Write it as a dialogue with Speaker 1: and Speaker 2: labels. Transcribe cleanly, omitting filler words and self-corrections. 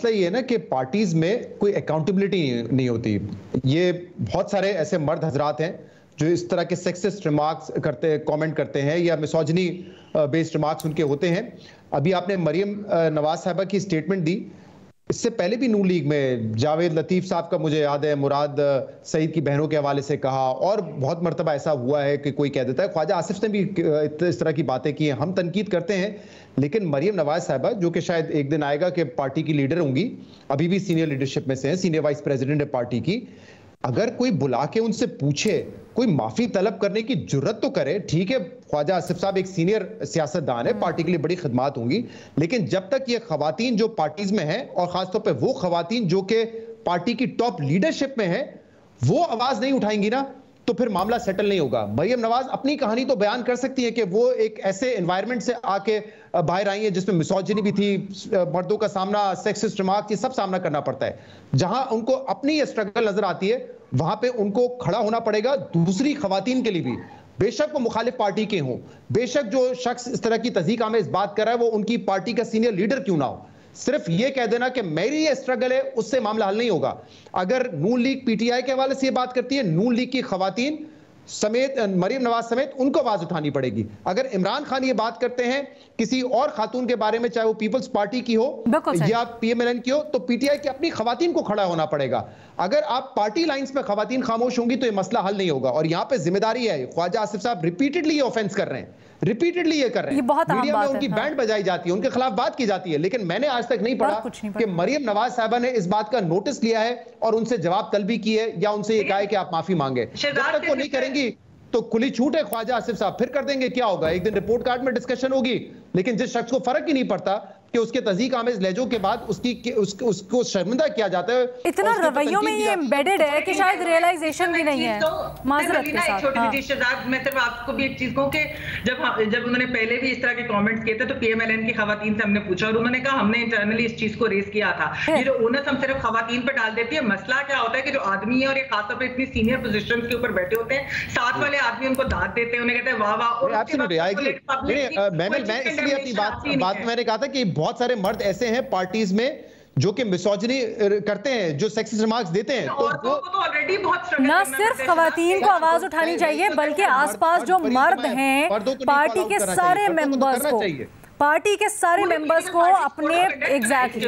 Speaker 1: मसला ये है ना कि पार्टीज में कोई अकाउंटेबिलिटी नहीं होती। ये बहुत सारे ऐसे मर्द हजरात हैं जो इस तरह के सेक्सिस्ट रिमार्क्स करते, कमेंट करते हैं या मिसोजिनी बेस्ड रिमार्क्स उनके होते हैं। अभी आपने मरियम नवाज साहिबा की स्टेटमेंट दी, इससे पहले भी नून लीग में जावेद लतीफ साहब का मुझे याद है मुराद सईद की बहनों के हवाले से कहा, और बहुत मरतबा ऐसा हुआ है कि कोई कह देता है। ख्वाजा आसिफ ने भी इस तरह की बातें की हैं। हम तनकीद करते हैं, लेकिन मरियम नवाज साहिबा जो कि शायद एक दिन आएगा कि पार्टी की लीडर होंगी, अभी भी सीनियर लीडरशिप में से हैं, सीनियर वाइस प्रेसिडेंट है पार्टी की, अगर कोई बुला के उनसे पूछे, कोई माफी तलब करने की जुर्रत तो करे। ठीक है, ख्वाजा आसिफ साहब एक सीनियर सियासतदान है, पार्टी के लिए बड़ी खिदमात होंगी, लेकिन जब तक ये खवातीन जो पार्टीज में हैं और खासतौर पे वो खवातीन जो कि पार्टी की टॉप लीडरशिप में है, वो आवाज नहीं उठाएंगी ना, तो फिर मामला सेटल नहीं होगा। मरियम नवाज अपनी कहानी तो बयान कर सकती है कि वो एक ऐसे एनवायरनमेंट से आके बाहर आई है जिसमें मिसोजिनी भी थी, मर्दों का सामना, सेक्सिस्ट रिमार्क, ये सब सामना करना पड़ता है। जहां उनको अपनी ये स्ट्रगल नजर आती है, वहां पे उनको खड़ा होना पड़ेगा दूसरी खवातीन के लिए भी, बेशक वो मुखालिफ पार्टी के हों, बेशक जो शख्स इस तरह की तज़ीक आमेज़ बात कर रहा है वो उनकी पार्टी का सीनियर लीडर क्यों ना हो। सिर्फ ये कह देना कि मेरी ये स्ट्रगल है, उससे मामला हल नहीं होगा। अगर नून लीग पीटीआई के हवाले से ये बात करती है, नून लीग की खवातीन समेत, मरियम नवाज समेत, उनको आवाज उठानी पड़ेगी। अगर इमरान खान ये बात करते हैं किसी और खातून के बारे में, चाहे वो पीपल्स पार्टी की हो या पीएमएलएन की हो, तो पीटीआई की अपनी खवातीन को खड़ा होना पड़ेगा। अगर आप पार्टी लाइंस में खवातीन खामोश होंगी तो ये मसला हल नहीं होगा। और यहाँ पे जिम्मेदारी है, ख्वाजा आसिफ साहब रिपीटेडली ये ऑफेंस कर रहे हैं, रिपीटेडली ये कर रहे हैं, मीडिया में उनकी बैंड बजाई जाती है, उनके खिलाफ बात की जाती है, लेकिन मैंने आज तक नहीं पढ़ा कि मरियम नवाज साहिबा ने इस बात का नोटिस लिया है और उनसे जवाब तलबी की है या उनसे ये कहा है कि आप माफी मांगे। जब तक वो नहीं करेंगी तो खुली छूट है ख्वाजा आसिफ साहब, फिर कर देंगे, क्या होगा, एक दिन रिपोर्ट कार्ड में डिस्कशन होगी, लेकिन जिस शख्स को फर्क ही नहीं पड़ता कि उसके तज़ीक आमेज़ लहजों के बाद उसको शर्मिंदा किया जाता है,
Speaker 2: इतना रवैयों में ये एम्बेडेड है कि शायद रियलाइजेशन भी नहीं है। माजरत के साथ
Speaker 3: छोटी सी शहजाद, मैं सिर्फ आपको भी एक चीज कहूं कि जब उन्होंने पहले भी इस तरह के कमेंट्स किए थे तो पीएमएलएन की खवातीन से हमने पूछा और उन्होंने कहा हमने इंटरनली इस चीज को रेस किया था। ये जो ओनस हम सिर्फ खवातीन पर डाल देती है, मसला क्या होता है कि जो आदमी है और ये खासतौर पर इतनी सीनियर पोजीशन के ऊपर बैठे होते हैं, साथ वाले आदमी उनको दाद देते हैं, उन्हें कहते हैं वाह वाह।
Speaker 1: मैं इसलिए अपनी बात मैंने कहा था कि बहुत सारे मर्द ऐसे हैं पार्टीज में जो कि मिसोजिनी करते हैं, जो सेक्सिस्ट रिमार्क्स देते हैं, तो
Speaker 3: ऑलरेडी बहुत
Speaker 2: ना सिर्फ खवातीन को आवाज उठानी चाहिए बल्कि आसपास जो मर्द हैं पार्टी के सारे मेंबर्स को, पार्टी के सारे मेंबर्स को अपने एग्जैक्टली